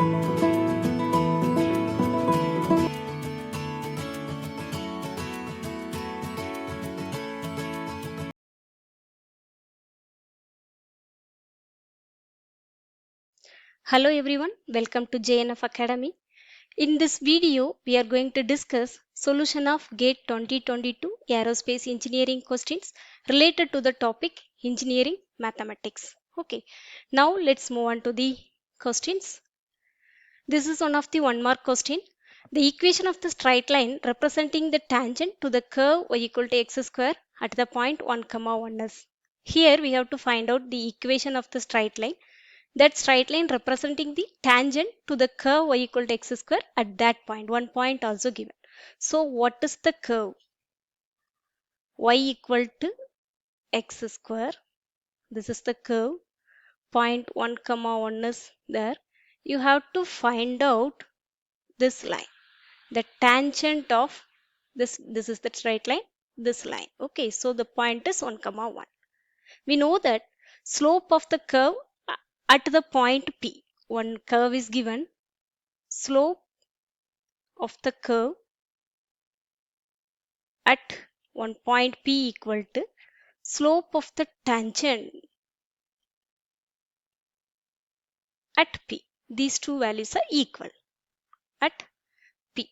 Hello everyone, welcome to JNF Academy. In this video, we are going to discuss solution of GATE 2022 Aerospace Engineering questions related to the topic Engineering Mathematics. Okay, now let's move on to the questions. This is one of the 1 mark question. The equation of the straight line representing the tangent to the curve y equal to x square at the point 1, 1 is. Here we have to find out the equation of the straight line. That straight line representing the tangent to the curve y equal to x square at that point. 1 point also given. So what is the curve? Y equal to x square. This is the curve. Point 1, 1 is there. You have to find out this line. The tangent of this is the straight line, this line. Okay, so the point is 1, 1. We know that slope of the curve at the point P. One curve is given. Slope of the curve at one point P equal to slope of the tangent at P. These two values are equal at P.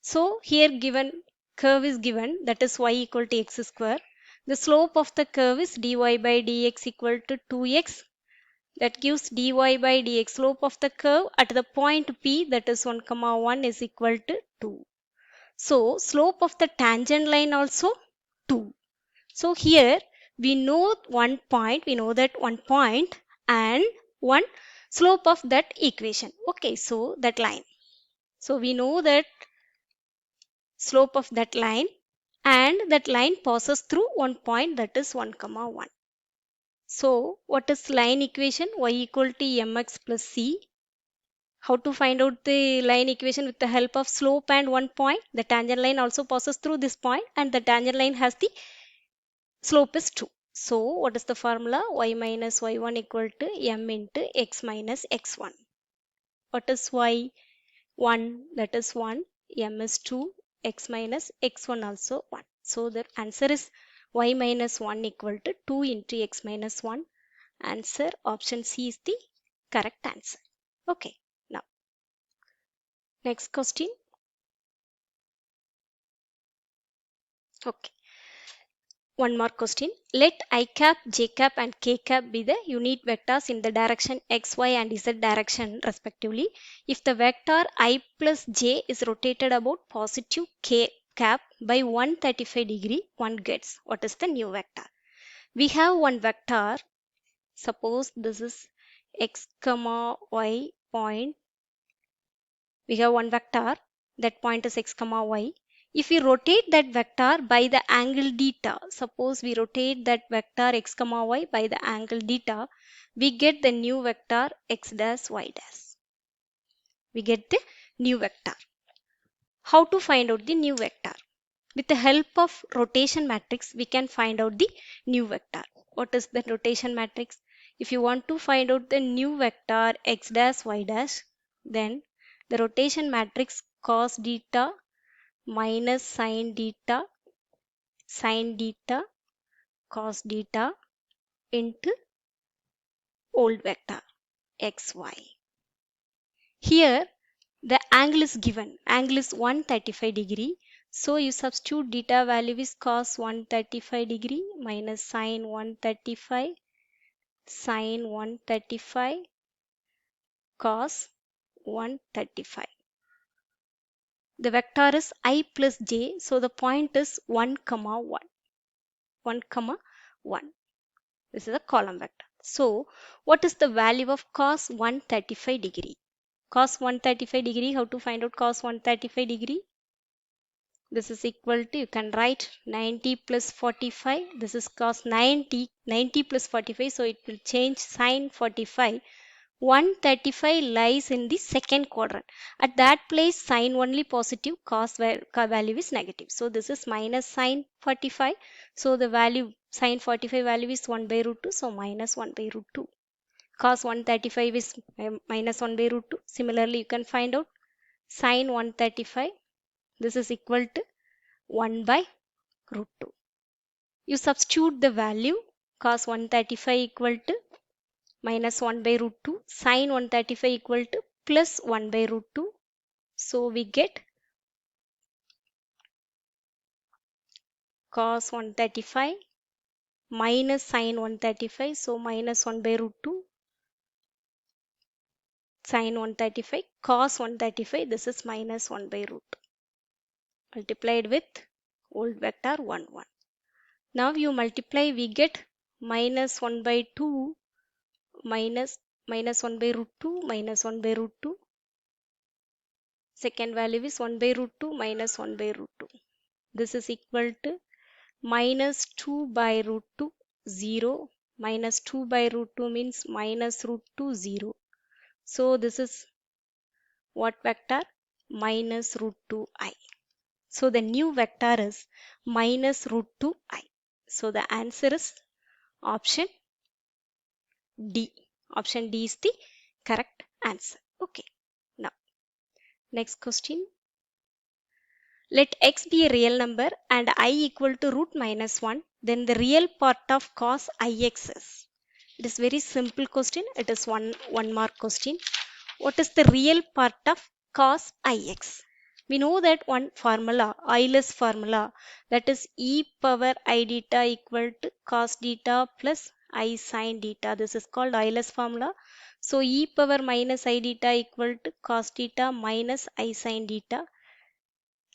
So here given curve is given, that is y equal to x square. The slope of the curve is dy by dx equal to 2x. That gives dy by dx. Slope of the curve at the point P, that is 1, 1 is equal to 2. So slope of the tangent line also 2. So here we know we know that 1 point and one slope of that equation. Okay, so that line. So we know that slope of that line, and that line passes through 1 point, that is 1, 1. So what is line equation? Y equal to mx plus c. How to find out the line equation? With the help of slope and 1 point. The tangent line also passes through this point, and the tangent line has the slope is 2. So what is the formula? Y minus y1 equal to m into x minus x1. What is y1? That is 1. M is 2. X minus x1 also 1. So the answer is y minus 1 equal to 2 into x minus 1. Answer option C is the correct answer. Okay, now next question. Okay, 1 mark question. Let I cap, j cap and k cap be the unit vectors in the direction x, y and z direction respectively. If the vector I plus j is rotated about positive k cap by 135 degree, one gets what is the new vector. We have one vector. Suppose this is x comma y point. We have one vector. That point is x comma y. If we rotate that vector by the angle theta, suppose we rotate that vector x comma y by the angle theta, we get the new vector x dash y dash. We get the new vector. How to find out the new vector? With the help of rotation matrix, we can find out the new vector. What is the rotation matrix? If you want to find out the new vector x dash y dash, then the rotation matrix cos theta minus sin theta, cos theta into old vector xy. Here the angle is given. Angle is 135 degree. So you substitute theta value is cos 135 degree minus sin 135, sin 135, cos 135. The vector is I plus j, so the point is 1, 1. 1, 1. This is a column vector. So what is the value of cos 135 degree? Cos 135 degree, how to find out cos 135 degree? This is equal to, you can write 90 plus 45. This is cos 90, 90 plus 45. So it will change sin 45. 135 lies in the second quadrant. At that place, sin only positive, cos value is negative. So this is minus sin 45. So the value, sin 45 value is 1 by root 2. So minus 1 by root 2. Cos 135 is minus 1 by root 2. Similarly, you can find out sin 135. This is equal to 1 by root 2. You substitute the value cos 135 equal to minus 1 by root 2, sin 135 equal to plus 1 by root 2. So we get cos 135 minus sin 135. So minus 1 by root 2 sin 135 cos 135. This is minus 1 by root 2 multiplied with old vector 1 1. Now you multiply, we get minus 1 by 2 minus 1 by root 2 minus 1 by root 2. Second value is 1 by root 2 minus 1 by root 2. This is equal to minus 2 by root 2 0. Minus 2 by root 2 means minus root 2 0. So this is what vector? Minus root 2i. So the new vector is minus root 2i. So the answer is option D. Option D is the correct answer. Okay. Now, next question. Let x be a real number and I equal to root minus 1. Then the real part of cos ix is. It is very simple question. It is one mark question. What is the real part of cos ix? We know that one formula, Euler's formula, that is e power I theta equal to cos theta plus I sin theta. This is called Euler's formula. So e power minus I theta equal to cos theta minus I sin theta.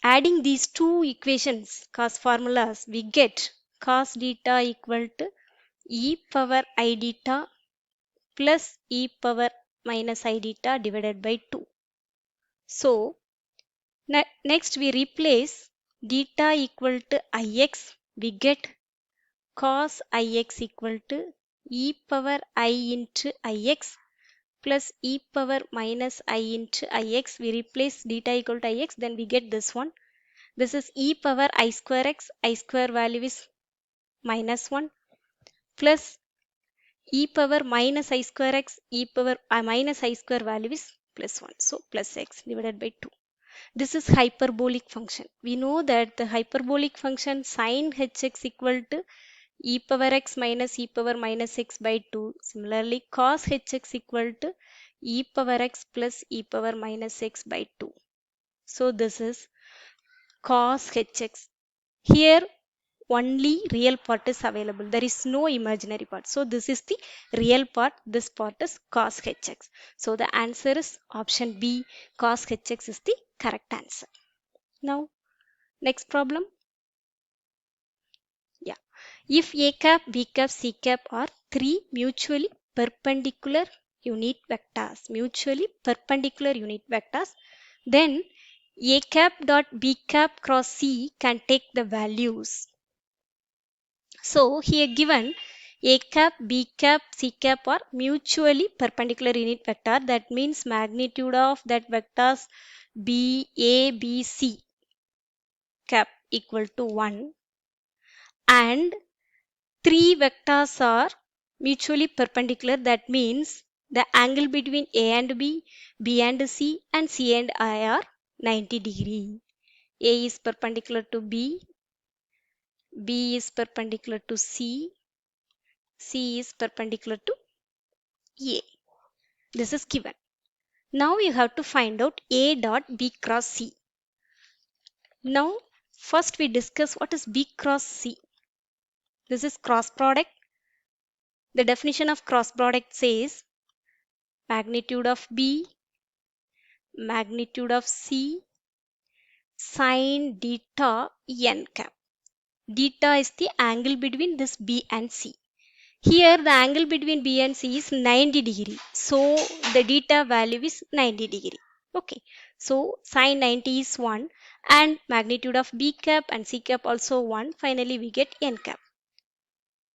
Adding these two equations, cos formulas, we get cos theta equal to e power I theta plus e power minus I theta divided by 2. So, next we replace theta equal to ix, we get cos ix equal to e power I into ix plus e power minus I into ix. We replace theta equal to ix, then we get this one. This is e power I square x, I square value is minus 1 plus e power minus I square x, e power minus I square value is plus 1. So plus x divided by 2. This is hyperbolic function. We know that the hyperbolic function sin hx equal to e power x minus e power minus x by 2. Similarly, cos hx equal to e power x plus e power minus x by 2. So this is cos hx. Here only real part is available. There is no imaginary part. So this is the real part. This part is cos hx. So the answer is option B. Cos hx is the correct answer. Now, next problem. Yeah. If A cap, B cap, C cap are three mutually perpendicular unit vectors, then A cap dot B cap cross C can take the values. So here given A cap, B cap, C cap are mutually perpendicular unit vector. That means magnitude of that vectors B, A, B, C cap equal to 1. And three vectors are mutually perpendicular. That means the angle between A and B, B and C, and C and I are 90 degree. A is perpendicular to B, B is perpendicular to C, C is perpendicular to A. This is given. Now you have to find out A dot B cross C. Now first we discuss what is B cross C. This is cross product. The definition of cross product says magnitude of B, magnitude of C, sine theta n cap. Theta is the angle between this B and C. Here the angle between B and C is 90 degree. So the theta value is 90 degree. Okay. So sine 90 is 1 and magnitude of B cap and C cap also 1. Finally we get n cap.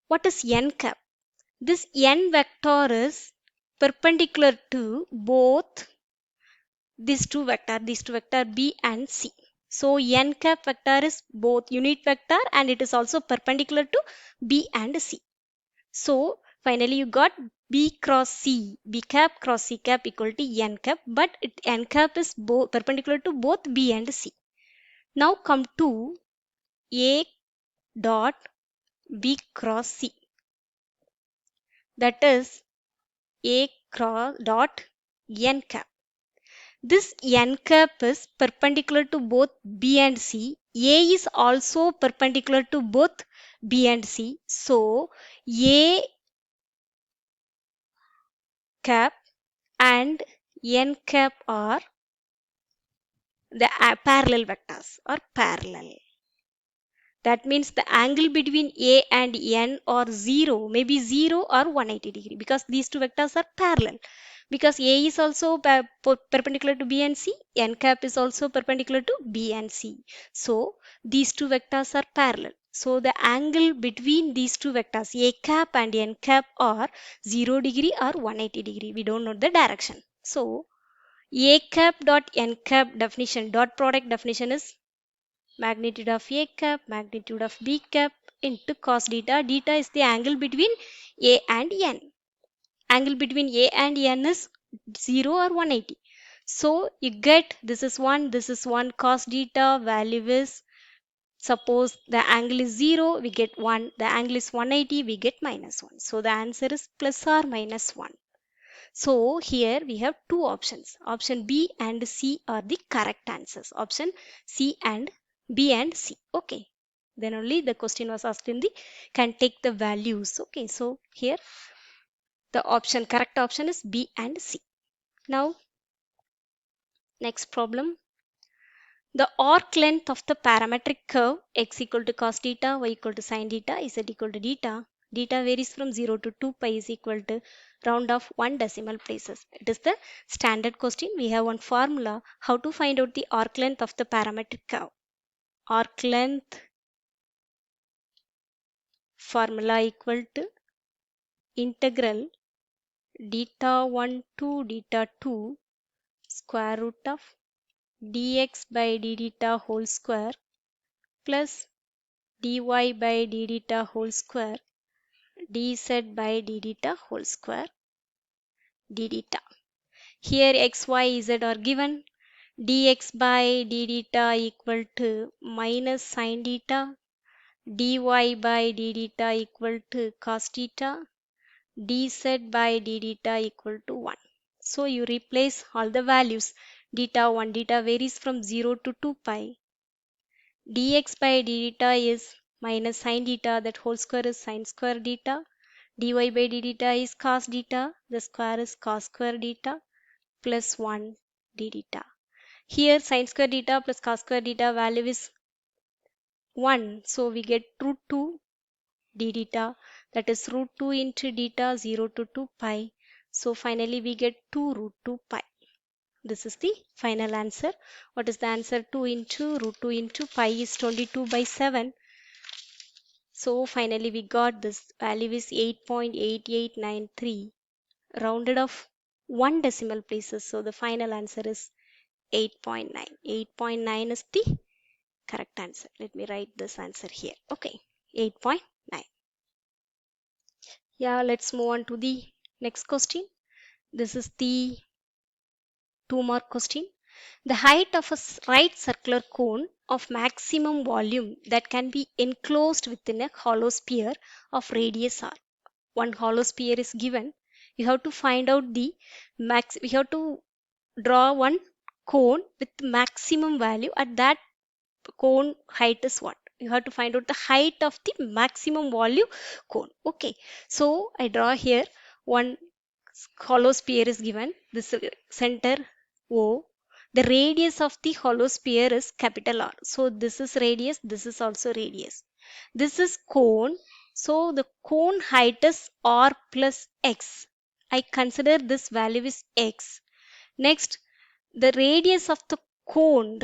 What is n cap? This n vector is perpendicular to both these two vector B and C. So n cap vector is both unit vector and it is also perpendicular to B and C. So finally you got B cross C, B cap cross C cap equal to N cap, but N cap is perpendicular to both B and C. Now come to A dot B cross C, that is A cross dot N cap. This N cap is perpendicular to both B and C. A is also perpendicular to both B and C. So A cap and N cap are the parallel vectors or parallel. That means the angle between A and N or 0, maybe 0 or 180 degree, because these two vectors are parallel. Because A is also perpendicular to B and C, N cap is also perpendicular to B and C. So these two vectors are parallel. So the angle between these two vectors, A cap and N cap, are 0 degree or 180 degree. We don't know the direction. So A cap dot N cap definition, dot product definition is magnitude of A cap, magnitude of B cap into cos theta. Theta is the angle between A and N. Angle between A and N is 0 or 180. So you get this is 1, this is 1, cos theta value is, suppose the angle is 0, we get 1, the angle is 180, we get minus 1. So the answer is plus or minus 1. So here we have two options. Option B and C are the correct answers. Option C and B and C. Okay. Then only the question was asked in the can take the values. Okay. So here the correct option is B and C. Now next problem. The arc length of the parametric curve x equal to cos theta, y equal to sin theta, z equal to theta. Theta varies from 0 to 2 pi is equal to round of 1 decimal places. It is the standard question. We have one formula how to find out the arc length of the parametric curve. Arc length formula equal to integral theta 1 to theta 2 square root of dx by d theta whole square plus dy by d theta whole square dz by d theta whole square d theta. Here x, y, z are given. Dx by d theta equal to minus sin theta. Dy by d theta equal to cos theta. Dz by d theta equal to 1. So you replace all the values. Theta 1, theta varies from 0 to 2 pi. Dx by d theta is minus sin theta, that whole square is sin square theta. Dy by d theta is cos theta, the square is cos square theta plus 1 d theta. Here sin square theta plus cos square theta value is 1. So we get root 2 d theta, that is root 2 into theta 0 to 2 pi. So finally we get 2 root 2 pi. This is the final answer. What is the answer? 2 into root 2 into pi is 22 by 7. So finally we got this value is 8.8893 rounded off 1 decimal places. So the final answer is 8.9. 8.9 is the correct answer. Let me write this answer here. Okay, 8.9. Yeah, let's move on to the next question. This is the 2-mark question. The height of a right circular cone of maximum volume that can be enclosed within a hollow sphere of radius r. One hollow sphere is given. You have to find out the max. We have to draw one cone with maximum value. At that cone height is what? You have to find out the height of the maximum volume cone. Okay. So I draw here one hollow sphere is given. This center O. The radius of the hollow sphere is capital R. So this is radius, this is also radius. This is cone. So the cone height is R plus X. I consider this value is X. Next, the radius of the cone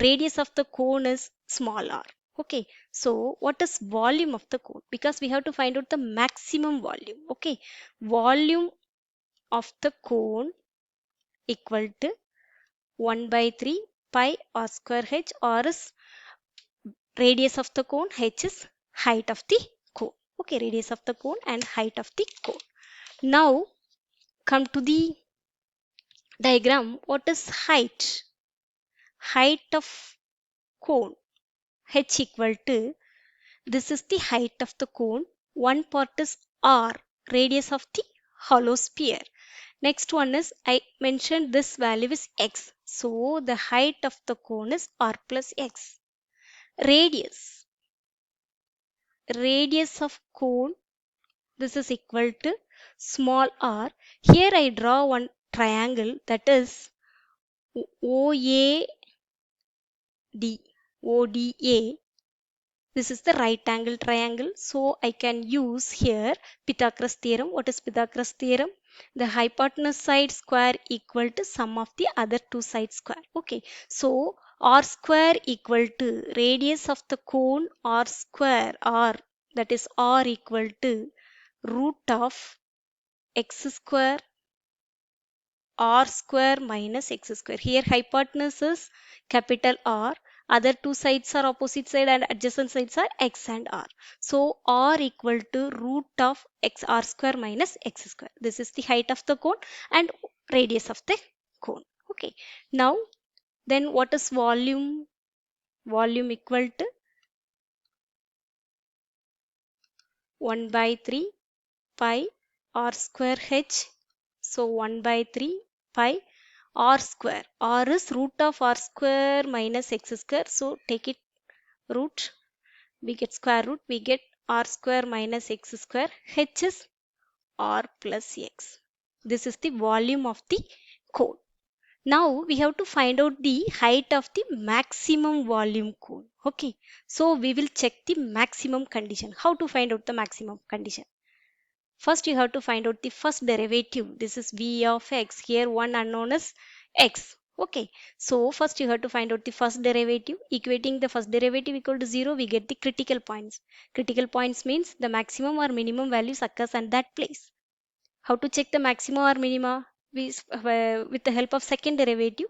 is small r. Okay, so what is volume of the cone? Because we have to find out the maximum volume. Okay, volume of the cone equal to 1 by 3 pi r square h. R is radius of the cone, h is height of the cone. Okay, radius of the cone and height of the cone. Now come to the diagram, what is height? Height of cone, h equal to, this is the height of the cone. One part is r, radius of the hollow sphere. Next one is, I mentioned this value is x. So the height of the cone is r plus x. Radius. Radius of cone, this is equal to small r. Here I draw one triangle, that is OAD. ODA. This is the right angle triangle. So I can use here Pythagoras theorem. What is Pythagoras theorem? The hypotenuse side square equal to sum of the other two sides square. Okay. So r square equal to radius of the cone r square, r, that is r equal to root of x square r square minus x square. Here hypotenuse is capital R. Other two sides are opposite side and adjacent sides are x and r. So r equal to root of x r square minus x square. This is the height of the cone and radius of the cone. Okay. Now then what is volume? Volume equal to 1 by 3 pi r square h. So 1 by 3 pi r square. R is root of r square minus x square. So take it root. We get square root. We get r square minus x square. H is r plus x. This is the volume of the cone. Now we have to find out the height of the maximum volume cone. Okay. So we will check the maximum condition. How to find out the maximum condition? First you have to find out the first derivative. This is v of x. Here one unknown is x. Okay. So first you have to find out the first derivative. Equating the first derivative equal to 0, we get the critical points. Critical points means the maximum or minimum values occurs at that place. How to check the maximum or minima? With the help of second derivative,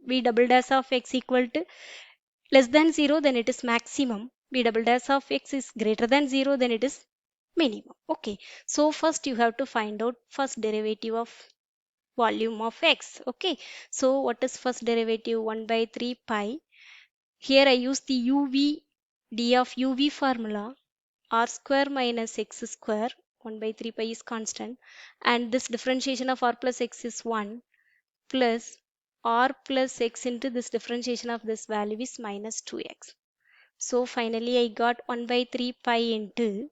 v double dash of x equal to less than 0, then it is maximum. V double dash of x is greater than 0, then it is minimum. Okay. So first you have to find out first derivative of volume of x. Okay. So what is first derivative? 1 by 3 pi. Here I use the d of uv formula. R square minus x square. 1 by 3 pi is constant. And this differentiation of r plus x is 1 plus r plus x into this differentiation of this value is minus 2x. So finally I got 1 by 3 pi into,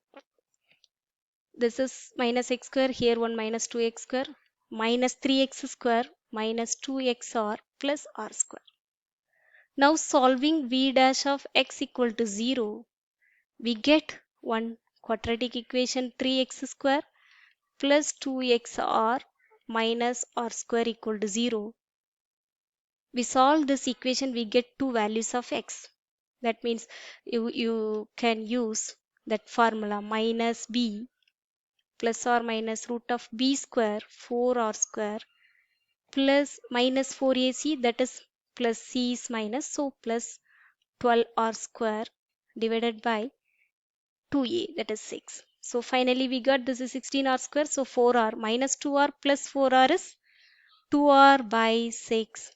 this is minus x square, here 1 minus 2x square, minus 3x square minus 2xr plus r square. Now solving v dash of x equal to 0, we get one quadratic equation 3x square plus 2xr minus r square equal to 0. We solve this equation, we get two values of x. That means you can use that formula minus b plus or minus root of b square 4r square plus minus 4ac, that is plus c is minus, so plus 12r square divided by 2a, that is 6. So finally we got this is 16r square, so 4r minus 2r plus 4r is 2r by 6.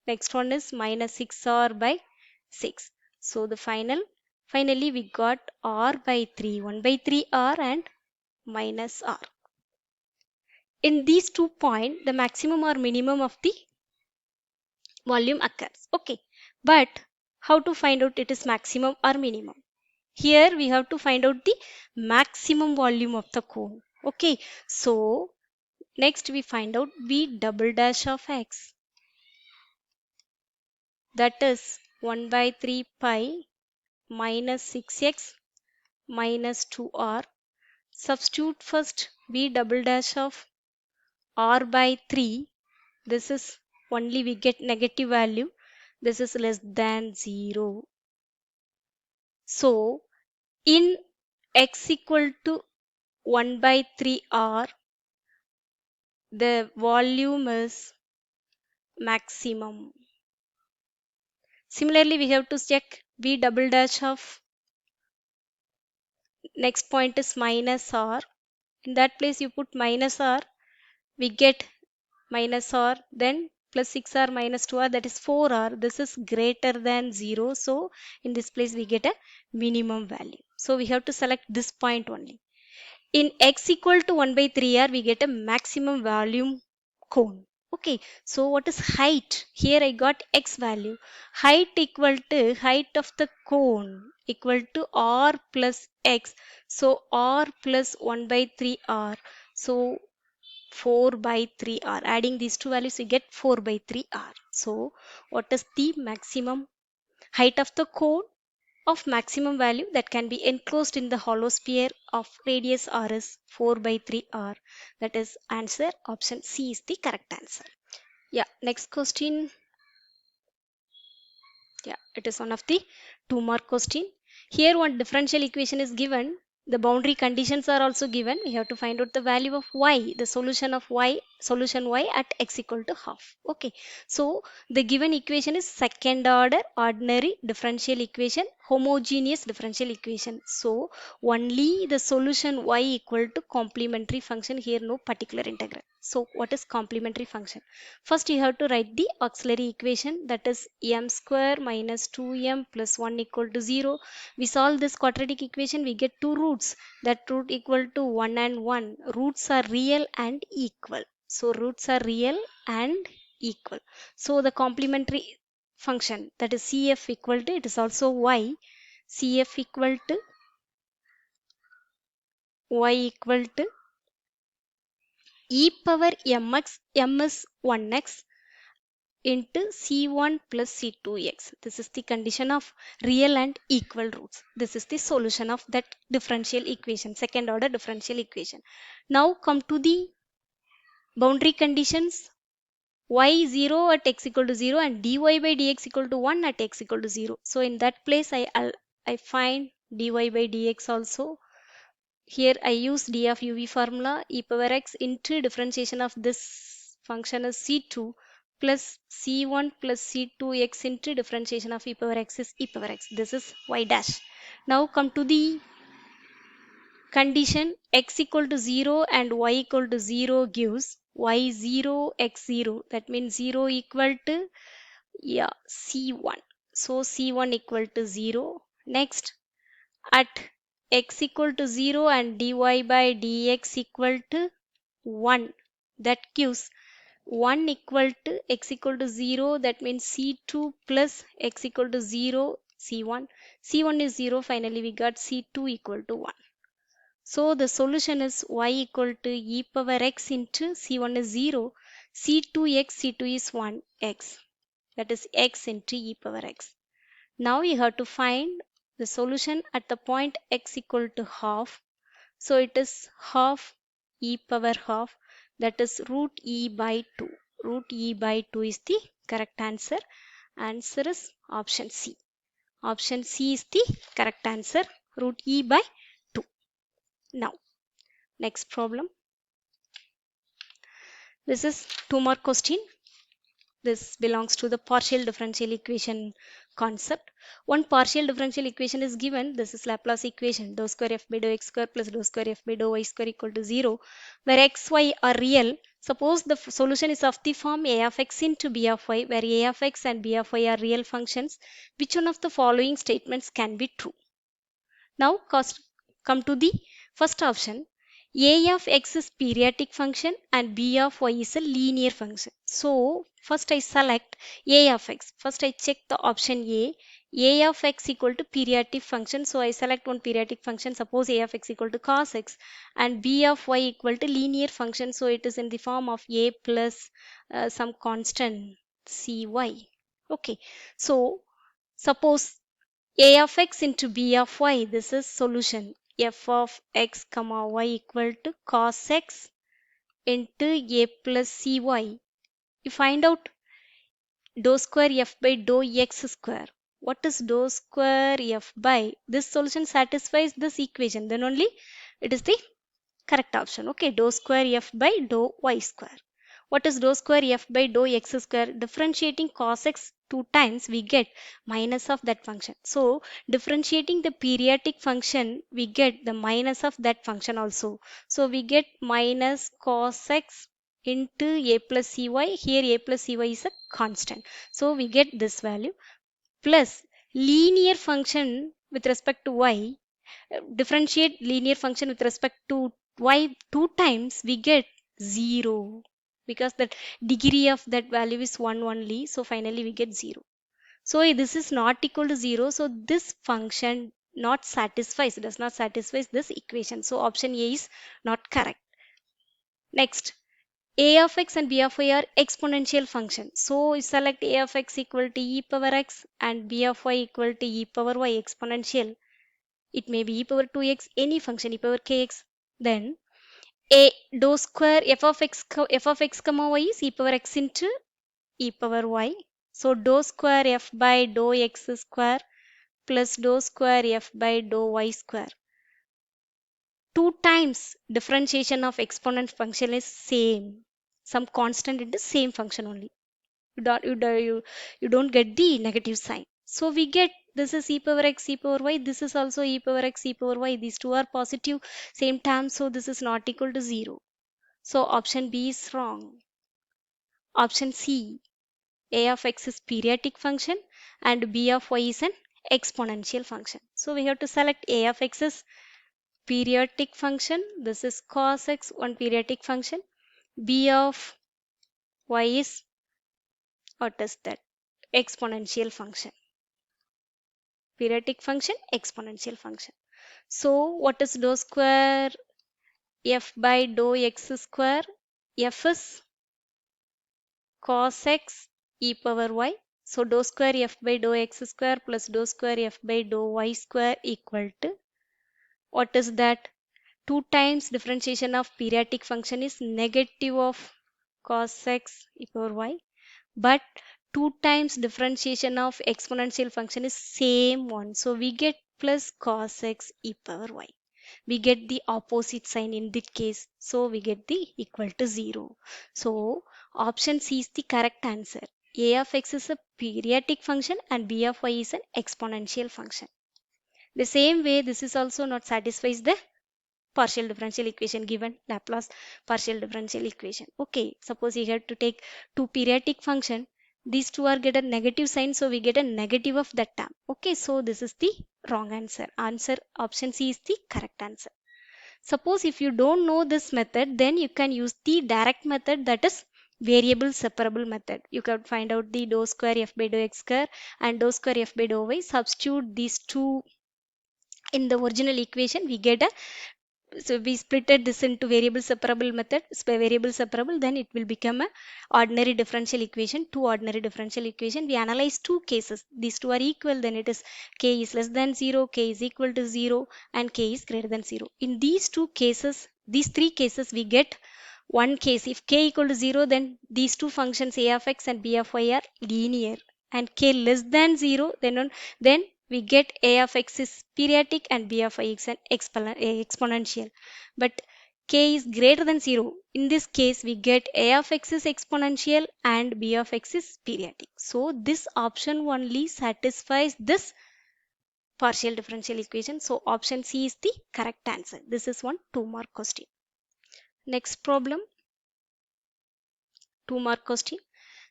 Next one is minus 6r by 6. So the finally we got r by 3, 1 by 3 r and minus r. In these 2 points, the maximum or minimum of the volume occurs. Okay. But how to find out it is maximum or minimum? Here we have to find out the maximum volume of the cone. Okay. So next we find out v double dash of x. That is 1 by 3 pi minus 6x minus 2r. Substitute first v double dash of r by 3. This is only we get negative value. This is less than 0. So in x equal to 1 by 3 r, the volume is maximum. Similarly, we have to check v double dash of next point is minus r. In that place you put minus r. we get minus r, then plus 6r minus 2r, that is 4r. This is greater than 0. So in this place we get a minimum value. So we have to select this point only. In x equal to 1 by 3r, we get a maximum volume cone. Okay, so what is height? Here I got x value. Height equal to height of the cone equal to r plus x. So r plus 1 by 3r. So 4 by 3r. Adding these two values, we get 4 by 3r. So what is the maximum height of the cone of maximum value that can be enclosed in the hollow sphere of radius r is 4 by 3r. That is answer option C is the correct answer. Yeah, next question. Yeah, it is one of the 2-mark question. Here one differential equation is given. The boundary conditions are also given. We have to find out the value of y, the solution of y, solution y at x equal to half. Okay, so the given equation is second order ordinary differential equation, homogeneous differential equation. So only the solution y equal to complementary function, here no particular integral. So what is complementary function? First you have to write the auxiliary equation, that is m square minus 2m plus 1 equal to 0. We solve this quadratic equation, we get two roots. That root equal to 1 and 1. Roots are real and equal. So roots are real and equal. So the complementary function, that is CF equal to, it is also y. CF equal to y equal to e power mx, m is 1x into C1 plus C2x. This is the condition of real and equal roots. This is the solution of that differential equation, second order differential equation. Now come to the boundary conditions. Y0 at x equal to 0 and dy by dx equal to 1 at x equal to 0. So in that place I find dy by dx also. Here I use d of uv formula, e power x into differentiation of this function is c2 plus c1 plus c2x into differentiation of e power x is e power x. This is y dash. Now come to the condition x equal to 0 and y equal to 0 gives y0 x0. That means 0 equal to, yeah, c1. So c1 equal to 0. Next, at x equal to 0 and dy by dx equal to 1, that gives 1 equal to x equal to 0. That means c2 plus x equal to 0, c1. c1 is 0. Finally we got c2 equal to 1. So the solution is y equal to e power x into c1 is 0, c2x, c2 is 1, x. That is x into e power x. Now you have to find the solution at the point x equal to half. So it is half e power half, that is root e by 2. Root e by 2 is the correct answer. Answer is option C. Option C is the correct answer, root e by 2. Now, next problem. This is 2-mark question. This belongs to the partial differential equation concept. One partial differential equation is given. This is Laplace equation, dou square f by dou x square plus dou square f by dou y square equal to 0, where x, y are real. Suppose the solution is of the form a of x into b of y, where a of x and b of y are real functions. Which one of the following statements can be true? Now come to the first option. A of x is periodic function and b of y is a linear function. So first I select a of x. First I check the option A. A of x equal to periodic function. So I select one periodic function. Suppose a of x equal to cos x and b of y equal to linear function. So it is in the form of a plus some constant cy. Okay. So suppose a of x into b of y, this is solution. F of x comma y equal to cos x into a plus cy. You find out dou square f by dou x square. What is dou square f by? This solution satisfies this equation. Then only it is the correct option. Okay, dou square f by dou y square. What is dou square f by dou x square? Differentiating cos x 2 times, we get minus of that function. So differentiating the periodic function, we get the minus of that function also. So we get minus cos x into a plus cy. Here a plus cy is a constant. So we get this value plus linear function with respect to y. Differentiate linear function with respect to y two times, we get 0 because the degree of that value is 1 only. So finally we get 0. So this is not equal to 0. So this function does not satisfy this equation. So option A is not correct. Next, a of x and b of y are exponential functions. So you select a of x equal to e power x and b of y equal to e power y exponential. It may be e power 2x, any function e power kx. Then a dou square f of x comma y is e power x into e power y. So dou square f by dou x square plus dou square f by dou y square. Two times differentiation of exponent function is same. Some constant in the same function only. You don't get the negative sign. So we get this is e power x, e power y. This is also e power x, e power y. These two are positive same term. So this is not equal to 0. So option B is wrong. Option C, a of x is periodic function and b of y is an exponential function. So we have to select a of x is periodic function. This is cos x, one periodic function. B of y is, what is that? Exponential function. Periodic function, exponential function. So what is dou square f by dou x square? F is cos x e power y. So dou square f by dou x square plus dou square f by dou y square equal to, what is that? 2 times differentiation of periodic function is negative of cos x e power y, but 2 times differentiation of exponential function is same one. So we get plus cos x e power y. We get the opposite sign in this case. So we get the equal to 0. So option C is the correct answer. A of x is a periodic function and b of y is an exponential function. The same way, this is also not satisfies the partial differential equation given Laplace partial differential equation. Okay, suppose you have to take two periodic function. These two are get a negative sign, so we get a negative of that term. Okay, so this is the wrong answer. Answer option C is the correct answer. Suppose if you don't know this method, then you can use the direct method, that is variable separable method. You can find out the dou square f by dou x square and dou square f by dou y. Substitute these two in the original equation, we get a, so we splitted this into variable separable method, variable separable, then it will become a ordinary differential equation, two ordinary differential equation. We analyze two cases. These two are equal, then it is k is less than 0, k is equal to 0 and k is greater than 0. In these two cases, these three cases, we get one case. If k equal to 0, then these two functions a of x and b of y are linear, and k less than 0, then we get a of x is periodic and b of y is an exponential. But k is greater than 0. In this case, we get a of x is exponential and b of x is periodic. So this option only satisfies this partial differential equation. So option C is the correct answer. This is one 2-mark question. Next problem, 2-mark question.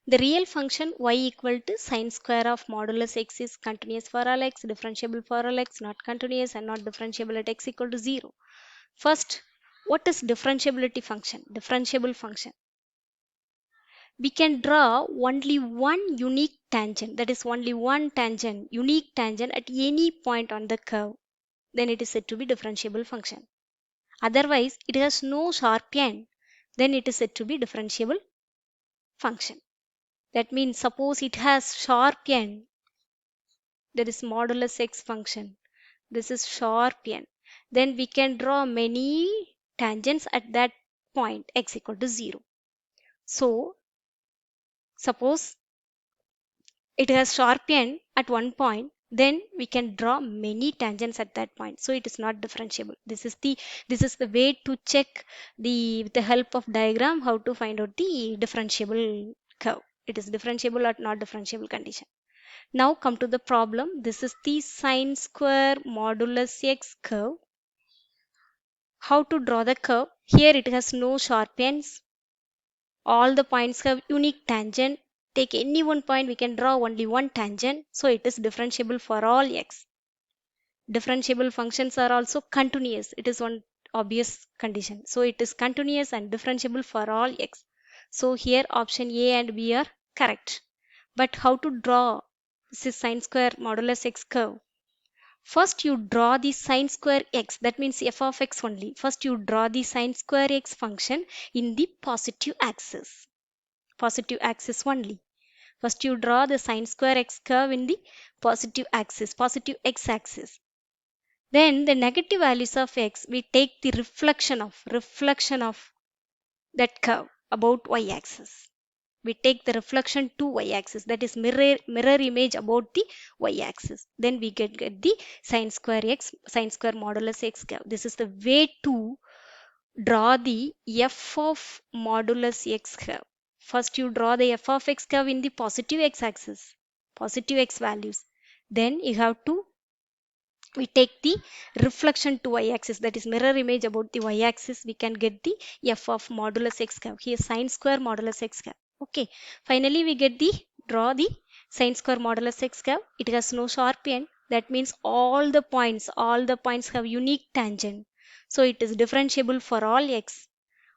The real function y equal to sine square of modulus x is continuous for all x, differentiable for all x, not continuous and not differentiable at x equal to 0. First, what is differentiability function? Differentiable function. We can draw only one unique tangent, that is only one tangent, unique tangent at any point on the curve. Then it is said to be differentiable function. Otherwise, it has no sharp end. Then it is said to be differentiable function. That means suppose it has sharp end, there is modulus x function. This is sharp end. Then we can draw many tangents at that point x equal to 0. So suppose it has sharp end at one point, then we can draw many tangents at that point. So it is not differentiable. This is the way to check with the help of diagram how to find out the differentiable curve. It is differentiable or not differentiable condition. Now come to the problem. This is the sine square modulus x curve. How to draw the curve? Here it has no sharp ends. all the points have unique tangent. Take any one point, we can draw only one tangent, so it is differentiable for all x. Differentiable functions are also continuous. It is one obvious condition. So it is continuous and differentiable for all x. So here option A and B are correct. But how to draw this sine square modulus x curve? First you draw the sine square x, that means f of x only. First you draw the sine square x function in the positive axis. Positive axis only. First you draw the sine square x curve in the positive axis, positive x axis. Then the negative values of x, we take the reflection of that curve about y axis. We take the reflection to y axis, that is mirror image about the y axis. Then we get the sine square modulus x curve. This is the way to draw the f of modulus x curve. First you draw the f of x curve in the positive x axis, positive x values. Then you have to, we take the reflection to y-axis, that is mirror image about the y-axis. We can get the f of modulus x curve. Here sine square modulus x curve. Okay, finally we get the, draw the sine square modulus x curve. It has no sharp end, that means all the points have unique tangent, so it is differentiable for all x.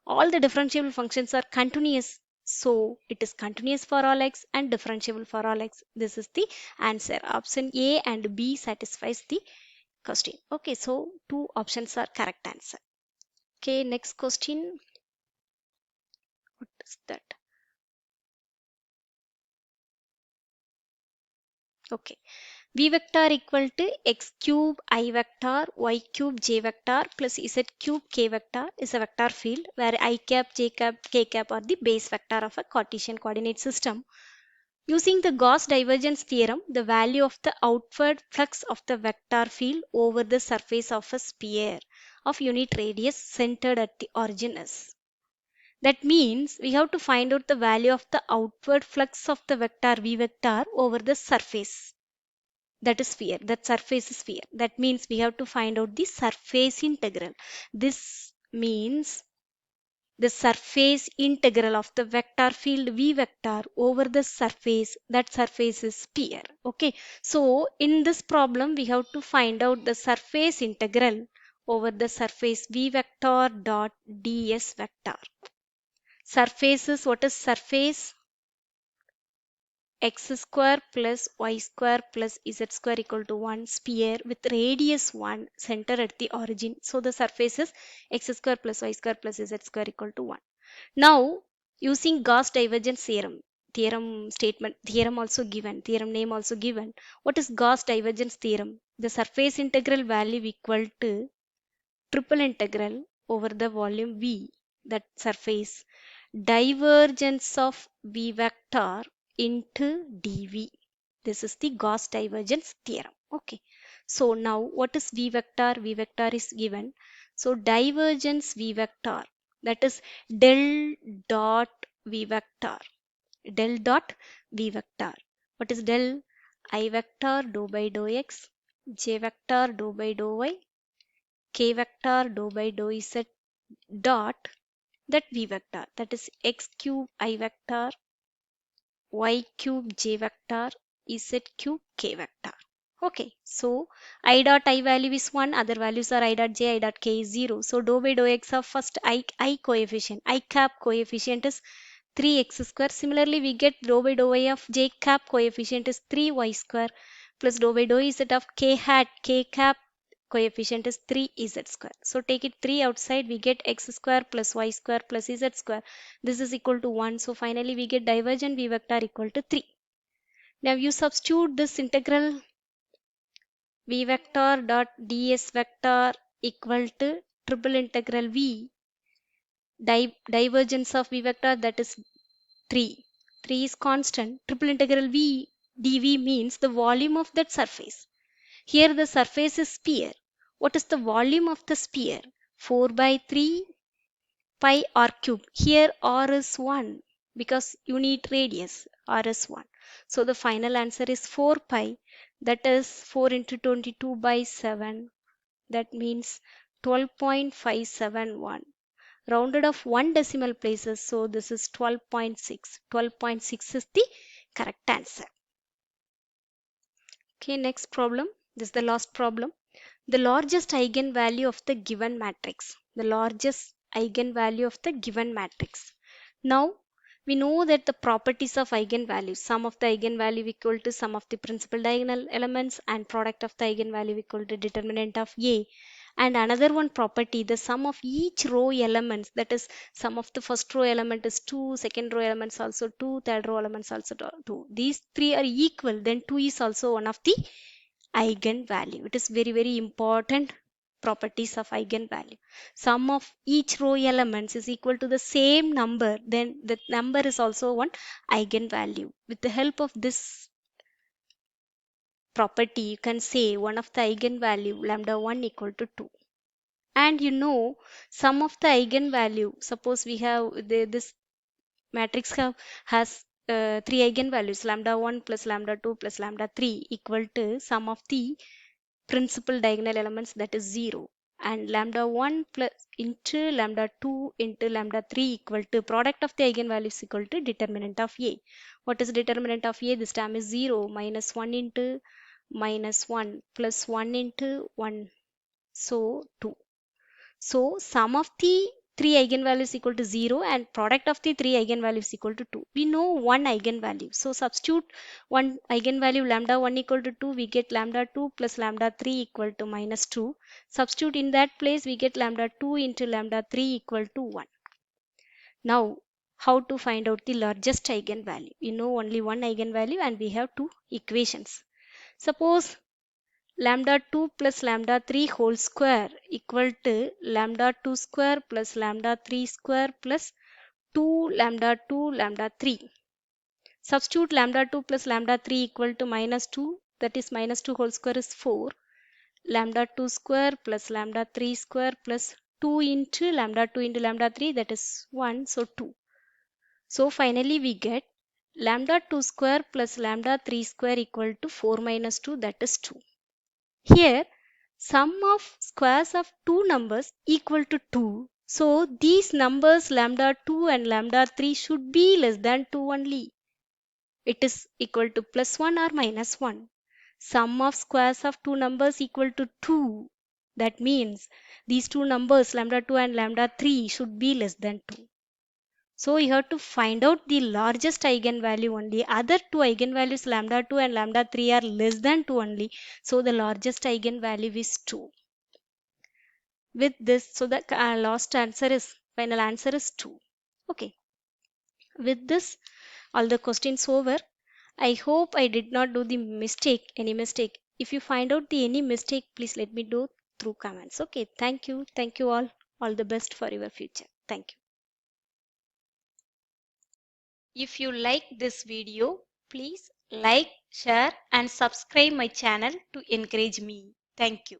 All the differentiable functions are continuous, so it is continuous for all x and differentiable for all x. This is the answer. Option A and B satisfies the question. Okay, so two options are correct answer. Okay, next question. What is that? Okay, v vector equal to x cube I vector y cube j vector plus z cube k vector is a vector field where I cap, j cap, k cap are the base vector of a Cartesian coordinate system. Using the Gauss divergence theorem, the value of the outward flux of the vector field over the surface of a sphere of unit radius centered at the origin is. That means we have to find out the value of the outward flux of the vector v vector over the surface. That is sphere, that surface is sphere. That means we have to find out the surface integral. This means the surface integral of the vector field v vector over the surface, that surface is sphere. Okay, so in this problem we have to find out the surface integral over the surface v vector dot ds vector. Surface is, what is surface? X square plus y square plus z square equal to 1, sphere with radius 1, center at the origin. So the surface is x square plus y square plus z square equal to 1. Now using Gauss divergence theorem, theorem also given, theorem name also given. What is Gauss divergence theorem? The surface integral value equal to triple integral over the volume V, that surface, divergence of V vector into dV. This is the Gauss divergence theorem. Okay. So now what is V vector? V vector is given. So divergence V vector, that is del dot V vector. Del dot V vector. What is del? I vector dou by dou x, j vector dou by dou y, k vector dou by dou z dot that v vector, that is x cube I vector y cube j vector z cube k vector. Okay, so I dot I value is 1, other values are I dot j, I dot k is 0. So dou by dou x of first I coefficient, I cap coefficient is 3x square. Similarly, we get dou by dou y of j cap coefficient is 3y square plus dou by dou z of k hat, k cap coefficient is 3z square. So take it 3 outside, we get x square plus y square plus z square. This is equal to 1. So finally we get divergent v vector equal to 3. Now you substitute this integral v vector dot ds vector equal to triple integral v divergence of v vector, that is 3. 3 is constant. Triple integral v dv means the volume of that surface. Here the surface is sphere. What is the volume of the sphere? 4 by 3 pi r cube. Here r is 1 because unit radius r is 1. So the final answer is 4 pi, that is 4 into 22 by 7. That means 12.571. rounded off 1 decimal places. So this is 12.6. 12.6 is the correct answer. Okay, next problem. This is the last problem. The largest eigenvalue of the given matrix. The largest eigenvalue of the given matrix. Now, we know that the properties of eigenvalues, sum of the eigenvalue equal to sum of the principal diagonal elements and product of the eigenvalue equal to determinant of A. And another one property, the sum of each row elements, that is sum of the first row element is 2, second row elements also 2, third row elements also 2. These three are equal, then 2 is also one of the eigenvalue. It is very, very important properties of eigenvalue. Sum of each row elements is equal to the same number, then the number is also one eigenvalue. With the help of this property, you can say one of the eigenvalue lambda 1 equal to 2. And you know, sum of the eigenvalue, suppose we have this matrix has 3 eigenvalues, lambda 1 plus lambda 2 plus lambda 3 equal to sum of the principal diagonal elements, that is 0, and lambda 1 plus into lambda 2 into lambda 3 equal to product of the eigenvalues equal to determinant of A. What is determinant of A? This term is 0 minus 1 into minus 1 plus 1 into 1, so 2. So sum of the 3 eigenvalues equal to 0 and product of the 3 eigenvalues equal to 2. We know one eigenvalue. So substitute one eigenvalue lambda 1 equal to 2, we get lambda 2 plus lambda 3 equal to minus 2. Substitute in that place, we get lambda 2 into lambda 3 equal to 1. Now, how to find out the largest eigenvalue? You know only one eigenvalue and we have two equations. Suppose lambda 2 plus lambda 3 whole square equal to lambda 2 square plus lambda 3 square plus 2 lambda 2 lambda 3. Substitute lambda 2 plus lambda 3 equal to minus 2, that is minus 2 whole square is 4. Lambda 2 square plus lambda 3 square plus 2 into lambda 2 into lambda 3, that is 1, so 2. So finally we get lambda 2 square plus lambda 3 square equal to 4 minus 2, that is 2. Here, sum of squares of two numbers equal to 2. So, these numbers lambda 2 and lambda 3 should be less than 2 only. It is equal to plus 1 or minus 1. Sum of squares of two numbers equal to 2. That means these two numbers lambda 2 and lambda 3 should be less than 2. So you have to find out the largest eigenvalue only. Other two eigenvalues lambda 2 and lambda 3 are less than 2 only. So the largest eigenvalue is 2. With this, so the last answer is, final answer is 2. Okay. With this, all the questions over. I hope I did not do the mistake, any mistake. If you find out the any mistake, please let me know through comments. Okay. Thank you. Thank you all. All the best for your future. Thank you. If you like this video, please like, share and subscribe my channel to encourage me. Thank you.